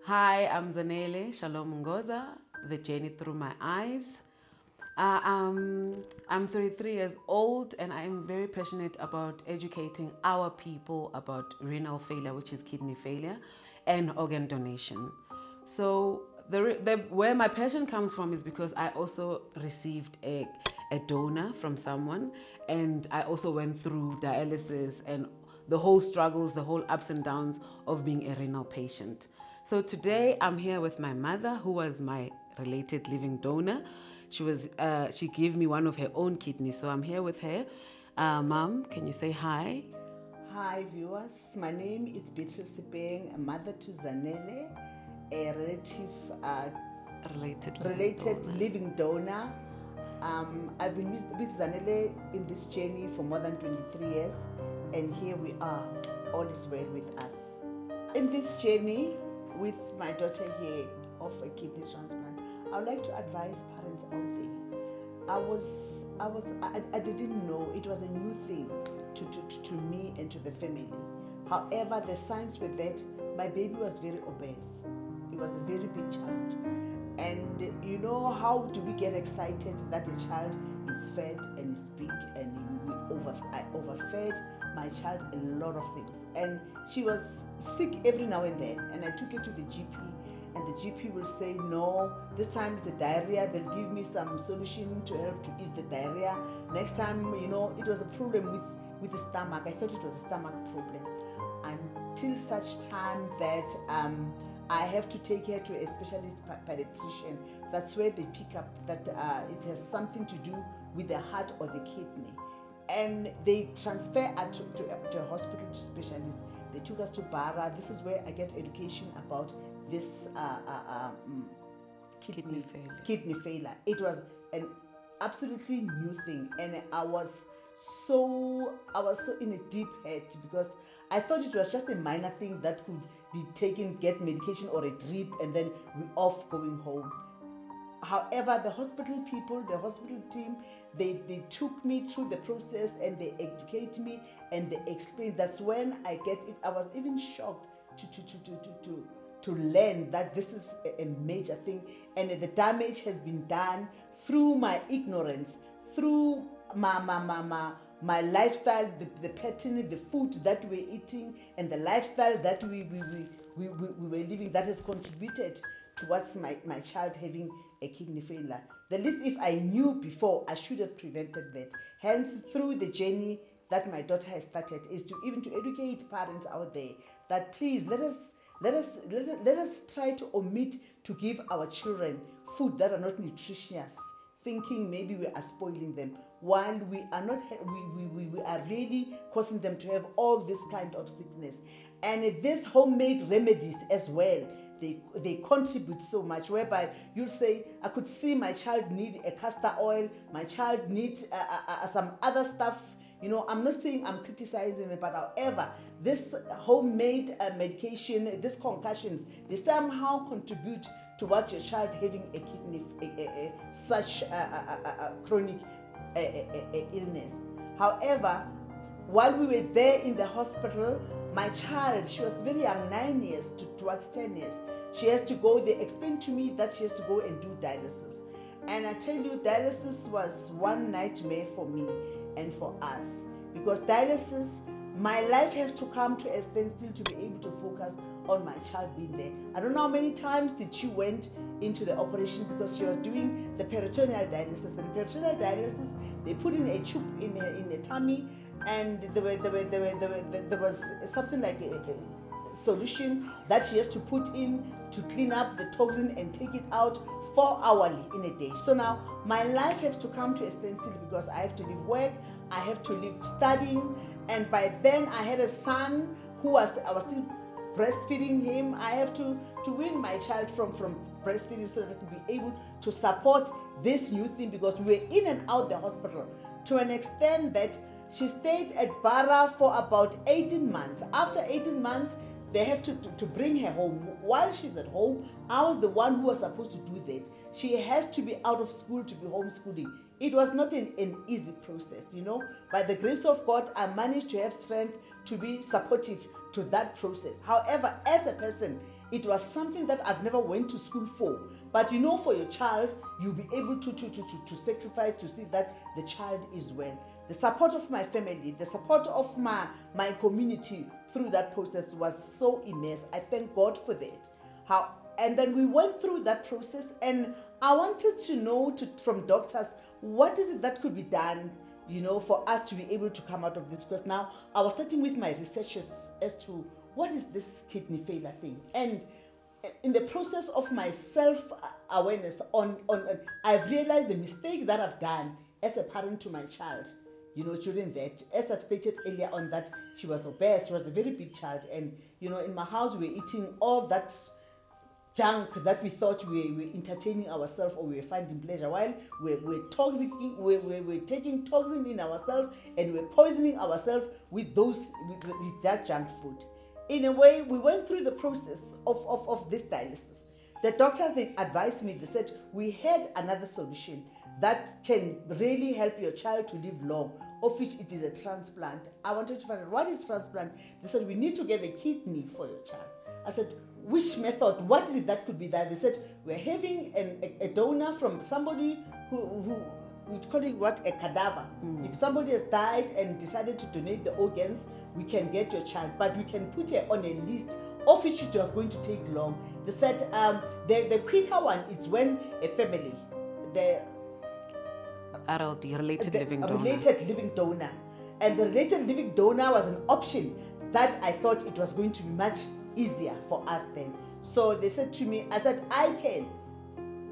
Hi, I'm Zanelle Shalom Ngoza, The Journey Through My Eyes. I'm 33 years old and I am very passionate about educating our people about renal failure, which is kidney failure, and organ donation. So where my passion comes from is because I also received a donor from someone, and I also went through dialysis and the whole struggles, the whole ups and downs of being a renal patient. So today I'm here with my mother, who was my related living donor. She gave me one of her own kidneys, so I'm here with her. Mom, can you say hi? Hi viewers, my name is Beatrice Sipeng, a mother to Zanelle, a related living donor. I've been with Zanelle in this journey for more than 23 years, and here we are, all is well with us. In this journey with my daughter here of a kidney transplant, I would like to advise parents out there. I didn't know it was a new thing to me and to the family. However, the signs were that my baby was very obese. He was a very big child. And you know, how do we get excited that a child is fed and is big, and I overfed my child a lot of things. And she was sick every now and then, and I took her to the GP, and the GP will say, no, this time it's a diarrhea. They'll give me some solution to help to ease the diarrhea. Next time, you know, it was a problem with the stomach. I thought it was a stomach problem. Until such time that I have to take her to a specialist pediatrician. That's where they pick up that it has something to do with the heart or the kidney. And they transfer her to a hospital, to specialists. They took us to Bara. This is where I get education about this kidney failure. It was an absolutely new thing, and I was so in a deep head, because I thought it was just a minor thing that could be taken, get medication or a drip, and then we're off going home. However, the hospital people, the hospital team, they took me through the process, and they educate me, and they explain. That's when I get it. I was even shocked to learn that this is a major thing, and the damage has been done through my ignorance, through my lifestyle, the pattern, the food that we're eating, and the lifestyle that we were living, that has contributed towards my child having a kidney failure. The least, if I knew before, I should have prevented that. Hence, through the journey that my daughter has started, is to educate parents out there that please let us try to omit to give our children food that are not nutritious, thinking maybe we are spoiling them, while we are not. We are really causing them to have all this kind of sickness. And these homemade remedies as well, they contribute so much, whereby you'll say, I could see my child need a castor oil, my child needs some other stuff. You know, I'm not saying I'm criticizing it, but however, this homemade medication, these concussions, they somehow contribute towards your child having a kidney, such a chronic illness. However, while we were there in the hospital, my child, she was very young, 9 years towards 10 years. She has to go, they explained to me that she has to go and do dialysis. And I tell you, dialysis was one nightmare for me and for us. Because dialysis, my life has to come to a standstill to be able to focus on my child being there. I don't know how many times did she went into the operation, because she was doing the peritoneal dialysis. And peritoneal dialysis, they put in a tube in the tummy, and there was something like a solution that she has to put in to clean up the toxin and take it out 4 hourly in a day. So now my life has to come to a standstill, because I have to leave work, I have to leave studying, and by then I had a son I was still breastfeeding him. I have to wean my child from breastfeeding, so that I could be able to support this new thing, because we were in and out the hospital to an extent that she stayed at Bara for about 18 months. After 18 months, they have to bring her home. While she's at home, I was the one who was supposed to do that. She has to be out of school to be homeschooling. It was not an easy process, you know. By the grace of God, I managed to have strength to be supportive to that process. However, as a person, It was something that I've never went to school for. But you know, for your child, you'll be able to sacrifice to see that the child is well. The support of my family, the support of my community through that process was so immense. I thank God for that. And then we went through that process, and I wanted to know from doctors, what is it that could be done, you know, for us to be able to come out of this? Because now I was starting with my researches as to what is this kidney failure thing. And in the process of my self-awareness I've realized the mistakes that I've done as a parent to my child, you know, during that. As I've stated earlier on, that she was obese, she was a very big child, and, you know, in my house we were eating all that junk that we thought we were entertaining ourselves or we were finding pleasure, while we're taking toxin in ourselves, and we're poisoning ourselves with that junk food. In a way, we went through the process of this dialysis. The doctors, they advised me, they said, we had another solution that can really help your child to live long, of which it is a transplant. I wanted to find out, what is transplant? They said, we need to get a kidney for your child. I said, which method? What is it that could be done? They said, we're having a donor from somebody who we call it a cadaver. If somebody has died and decided to donate the organs, we can get your child, but we can put her on a list, of which it was going to take long. They said the quicker one is when a family, the RLD, related living donor, and the related living donor was an option that I thought it was going to be much easier for us then. So they said to me, I said, I can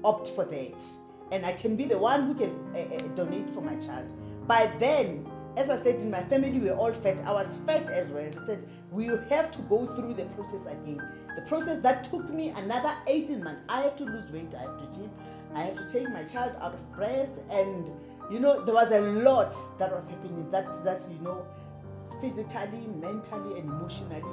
opt for that, and I can be the one who can donate for my child. By then, as I said, in my family we were all fat. I was fat as well. They said, we have to go through the process again. The process that took me another 18 months. I have to lose weight, I have to gym, I have to take my child out of breast, and, you know, there was a lot that was happening that you know, physically, mentally, and emotionally,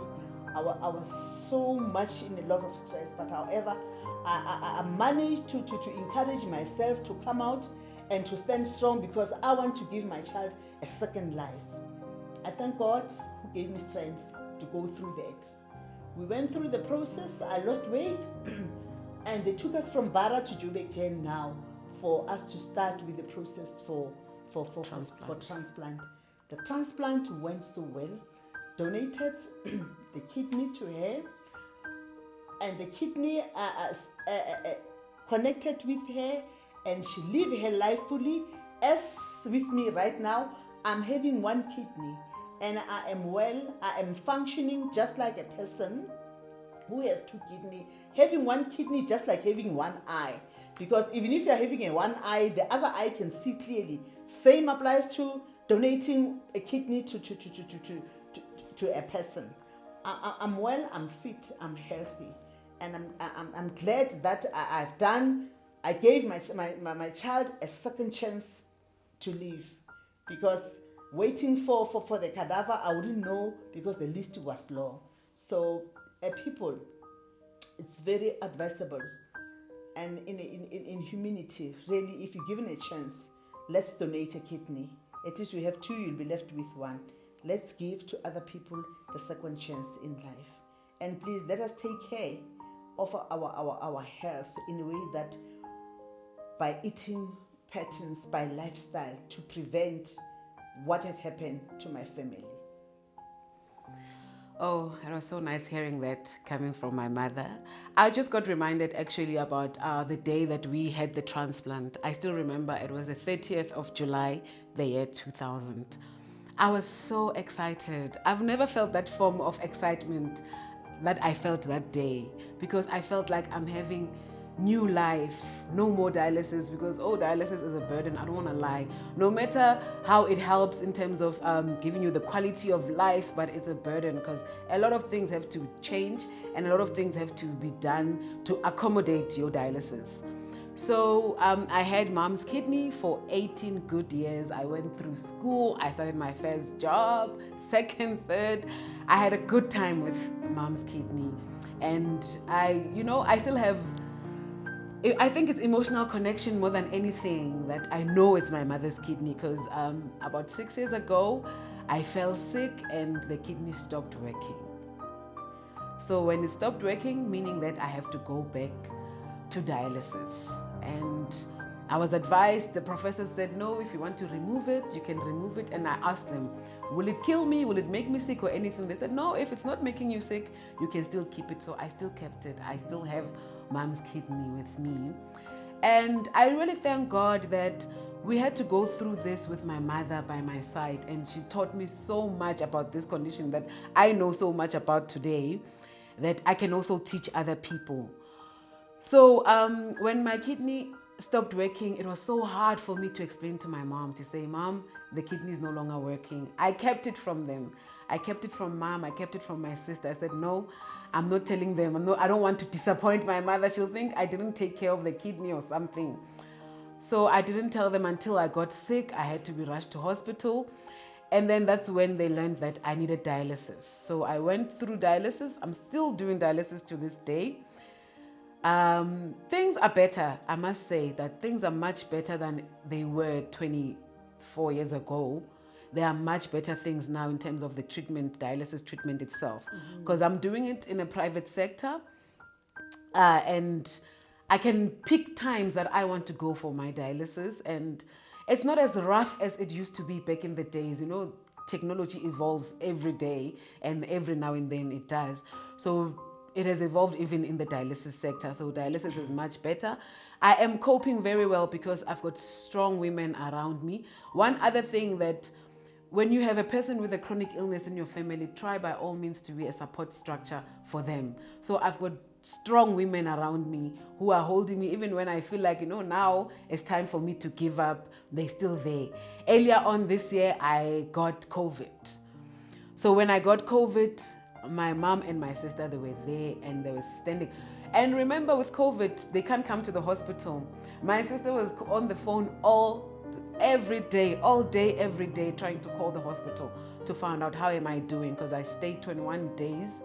I was so much in a lot of stress. But however, I managed to encourage myself to come out and to stand strong, because I want to give my child a second life. I thank God who gave me strength to go through that. We went through the process. I lost weight and they took us from Bara to Joburg Gen now for us to start with the process for transplant. The transplant went so well. Donated the kidney to her, and the kidney connected with her, and she lived her life fully. As with me right now, I'm having one kidney, and I am well. I am functioning just like a person who has two kidneys. Having one kidney just like having one eye, because even if you're having one eye, the other eye can see clearly. Same applies to donating a kidney to a person. I'm well, I'm fit, I'm healthy, and I'm glad that I gave my child a second chance to live, because waiting for the cadaver, I wouldn't know, because the list was long. So people, it's very advisable, and in humanity, really, if you're given a chance, let's donate a kidney. At least we have two, you'll be left with one. Let's give to other people the second chance in life. And please let us take care of our health in a way that by eating patterns, by lifestyle, to prevent what had happened to my family. Oh, it was so nice hearing that coming from my mother. I just got reminded actually about the day that we had the transplant. I still remember it was the 30th of July, the year 2000. I was so excited. I've never felt that form of excitement that I felt that day, because I felt like I'm having new life, no more dialysis, because dialysis is a burden. I don't want to lie. No matter how it helps in terms of giving you the quality of life, but it's a burden, because a lot of things have to change and a lot of things have to be done to accommodate your dialysis. So I had mom's kidney for 18 good years. I went through school. I started my first job, second, third. I had a good time with mom's kidney. And I still have, I think it's emotional connection more than anything, that I know it's my mother's kidney, because about 6 years ago, I fell sick and the kidney stopped working. So when it stopped working, meaning that I have to go back to dialysis. And I was advised, the professor said, no, if you want to remove it, you can remove it. And I asked them, will it kill me? Will it make me sick or anything? They said, no, if it's not making you sick, you can still keep it. So I still kept it. I still have mom's kidney with me. And I really thank God that we had to go through this with my mother by my side. And she taught me so much about this condition that I know so much about today, that I can also teach other people. So when my kidney stopped working, it was so hard for me to explain to my mom, to say, Mom, the kidney is no longer working. I kept it from them. I kept it from Mom. I kept it from my sister. I said, no, I'm not telling them. I don't want to disappoint my mother. She'll think I didn't take care of the kidney or something. So I didn't tell them until I got sick. I had to be rushed to hospital. And then that's when they learned that I needed dialysis. So I went through dialysis. I'm still doing dialysis to this day. Things are better. I must say that things are much better than they were 24 years ago. There are much better things now in terms of the treatment, dialysis treatment itself. Because I'm doing it in a private sector. And I can pick times that I want to go for my dialysis. And it's not as rough as it used to be back in the days. You know, technology evolves every day, and every now and then it does. So it has evolved even in the dialysis sector. So dialysis is much better. I am coping very well because I've got strong women around me. One other thing, that when you have a person with a chronic illness in your family, try by all means to be a support structure for them. So I've got strong women around me who are holding me, even when I feel like, now it's time for me to give up, they're still there. Earlier on this year, I got COVID. So when I got COVID, my mom and my sister, they were there and they were standing. And remember, with COVID, they can't come to the hospital. My sister was on the phone all day, every day, trying to call the hospital to find out how am I doing, because I stayed 21 days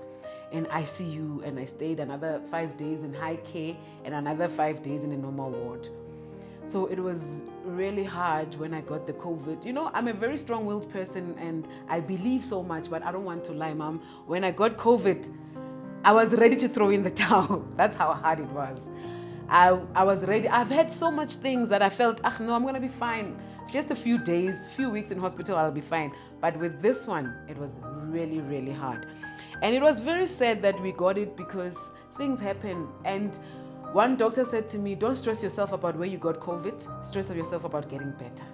in ICU, and I stayed another 5 days in high care and another 5 days in a normal ward. So it was really hard when I got the COVID. I'm a very strong-willed person and I believe so much, but I don't want to lie, Mom. When I got COVID, I was ready to throw in the towel. That's how hard it was. I was ready. I've had so much things that I felt, no, I'm going to be fine. Just a few days, few weeks in hospital, I'll be fine. But with this one, it was really, really hard. And it was very sad that we got it because things happen. And one doctor said to me, don't stress yourself about where you got COVID, stress yourself about getting better.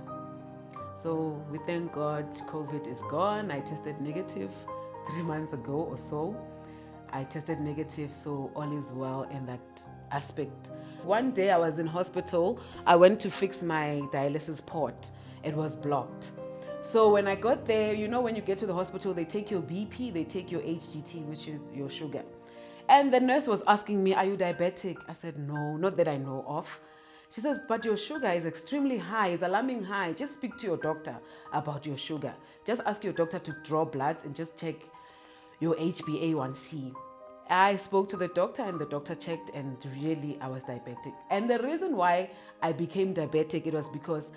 So we thank God COVID is gone. I tested negative 3 months ago or so. I tested negative, so all is well in that aspect. One day I was in hospital. I went to fix my dialysis port. It was blocked. So when I got there, when you get to the hospital, they take your BP, they take your HGT, which is your sugar. And the nurse was asking me, are you diabetic? I said, no, not that I know of. She says, but your sugar is extremely high, it's alarming high. Just speak to your doctor about your sugar. Just ask your doctor to draw bloods and just check your HbA1c. I spoke to the doctor and the doctor checked, and really I was diabetic. And the reason why I became diabetic, it was because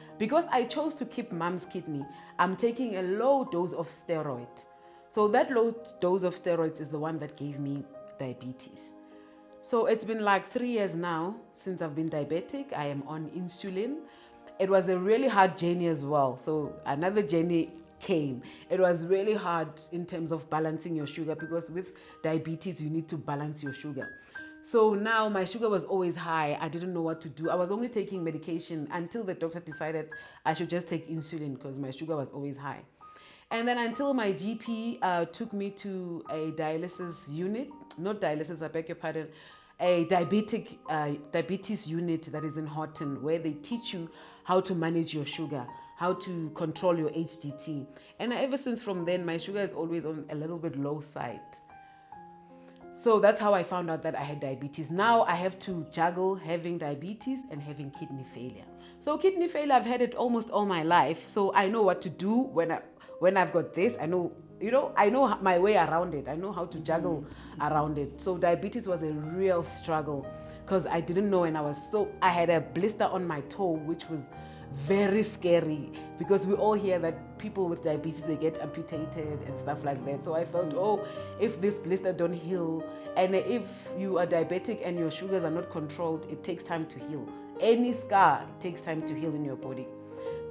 I chose to keep mom's kidney. I'm taking a low dose of steroid. So that low dose of steroids is the one that gave me diabetes. So it's been like 3 years now since I've been diabetic. I am on insulin. It was a really hard journey as well. So another journey came. It was really hard in terms of balancing your sugar, because with diabetes, you need to balance your sugar. So now my sugar was always high. I didn't know what to do. I was only taking medication until the doctor decided I should just take insulin because my sugar was always high. And then until my GP took me to a dialysis unit, not dialysis, I beg your pardon, a diabetes unit that is in Horton, where they teach you how to manage your sugar, how to control your HDT. And ever since from then, my sugar is always on a little bit low side. So that's how I found out that I had diabetes. Now I have to juggle having diabetes and having kidney failure. So kidney failure, I've had it almost all my life. So I know what to do when I've got this. I know my way around it. I know how to juggle around it. So diabetes was a real struggle because I didn't know, and I had a blister on my toe, which was very scary, because we all hear that people with diabetes, they get amputated and stuff like that. So I felt, oh, if this blister don't heal, and if you are diabetic and your sugars are not controlled, it takes time to heal. Any scar, it takes time to heal in your body.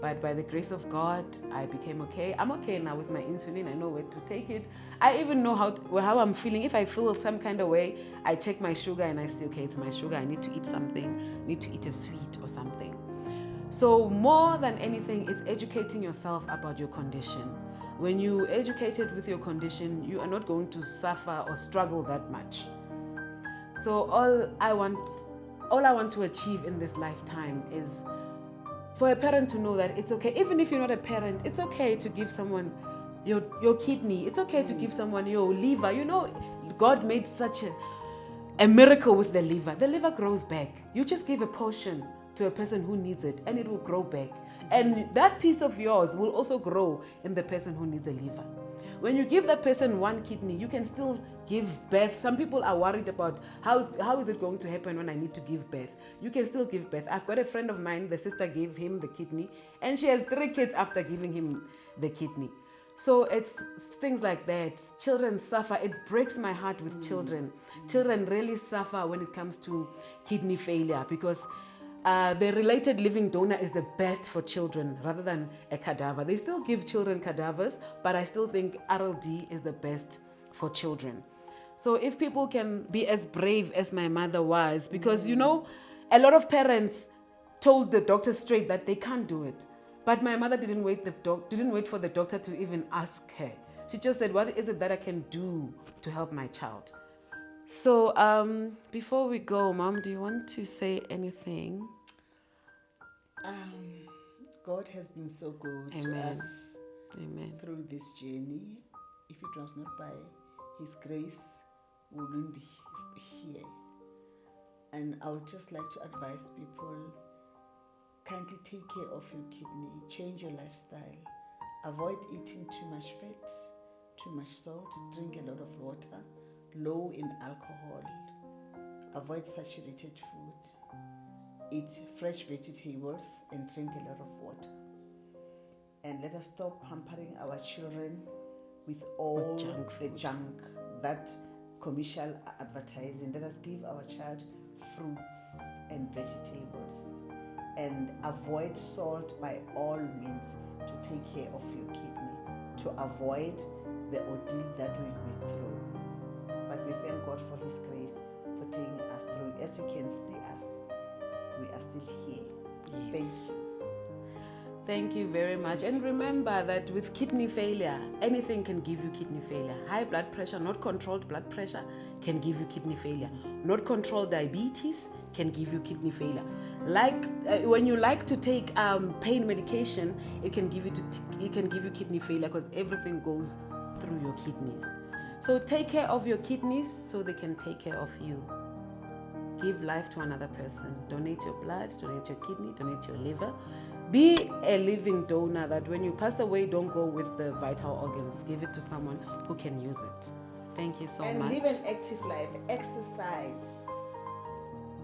But by the grace of God, I became okay. I'm okay now with my insulin. I know where to take it. I even know how I'm feeling. If I feel some kind of way, I check my sugar and I say, okay, it's my sugar. I need to eat something. I need to eat a sweet or something. So more than anything, it's educating yourself about your condition. When you educated with your condition, you are not going to suffer or struggle that much. So all I want to achieve in this lifetime is for a parent to know that it's okay. Even if you're not a parent, it's okay to give someone your kidney. It's okay to give someone your liver. You know, God made such a miracle with the liver. The liver grows back. You just give a portion to a person who needs it, and it will grow back. And that piece of yours will also grow in the person who needs a liver. When you give that person one kidney, you can still give birth. Some people are worried about how is it going to happen when I need to give birth. You can still give birth. I've got a friend of mine, the sister gave him the kidney, and she has 3 kids after giving him the kidney. So it's things like that. Children suffer. It breaks my heart with children. Children really suffer when it comes to kidney failure, because the related living donor is the best for children rather than a cadaver. They still give children cadavers, but I still think RLD is the best for children. So if people can be as brave as my mother was, because you know, a lot of parents told the doctor straight that they can't do it. But my mother didn't wait for the doctor to even ask her. She just said, what is it that I can do to help my child? So before we go, Mom, do you want to say anything? God has been so good to us through this journey. If it was not by His grace, we wouldn't be here. And I would just like to advise people, kindly take care of your kidney, change your lifestyle, avoid eating too much fat, too much salt, drink a lot of water, low in alcohol, avoid saturated food, eat fresh vegetables, and drink a lot of water. And let us stop pampering our children with all the junk that commercial advertising. Let us give our child fruits and vegetables, and avoid salt by all means to take care of your kidney, to avoid the ordeal that we've been through. But we thank God for His grace, for taking us through. As you can see us, we are still here. Yes. Thank you. Thank you very much. And remember that with kidney failure, anything can give you kidney failure. High blood pressure, not controlled blood pressure, can give you kidney failure. Not controlled diabetes can give you kidney failure. When you like to take pain medication, it can give you kidney failure, because everything goes through your kidneys. So take care of your kidneys so they can take care of you. Give life to another person. Donate your blood, donate your kidney, donate your liver. Be a living donor, that when you pass away, don't go with the vital organs. Give it to someone who can use it. Thank you so much. And live an active life. Exercise.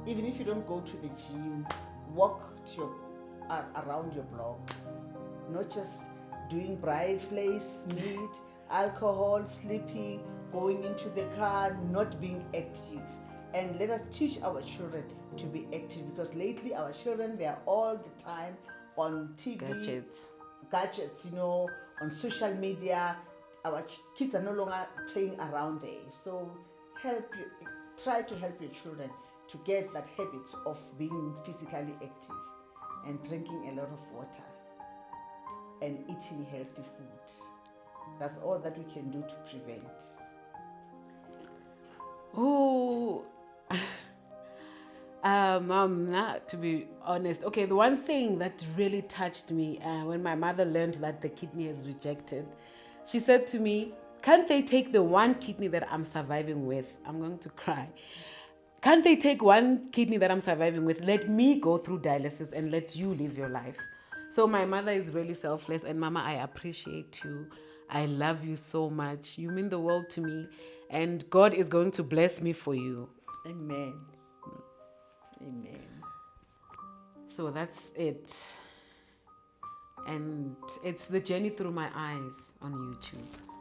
Even if you don't go to the gym, walk around your block. Not just doing bright place, meat, alcohol, sleeping, going into the car, not being active. And let us teach our children to be active, because lately our children, they are all the time on TV, gadgets, on social media. Our kids are no longer playing around there. So try to help your children to get that habit of being physically active and drinking a lot of water and eating healthy food. That's all that we can do to prevent. Oh, Mom, to be honest, okay, the one thing that really touched me when my mother learned that the kidney is rejected, she said to me, can't they take the one kidney that I'm surviving with? I'm going to cry. Can't they take one kidney that I'm surviving with? Let me go through dialysis and let you live your life. So my mother is really selfless, and Mama, I appreciate you. I love you so much. You mean the world to me, and God is going to bless me for you. Amen. Amen. So that's it. And it's the journey through my eyes on YouTube.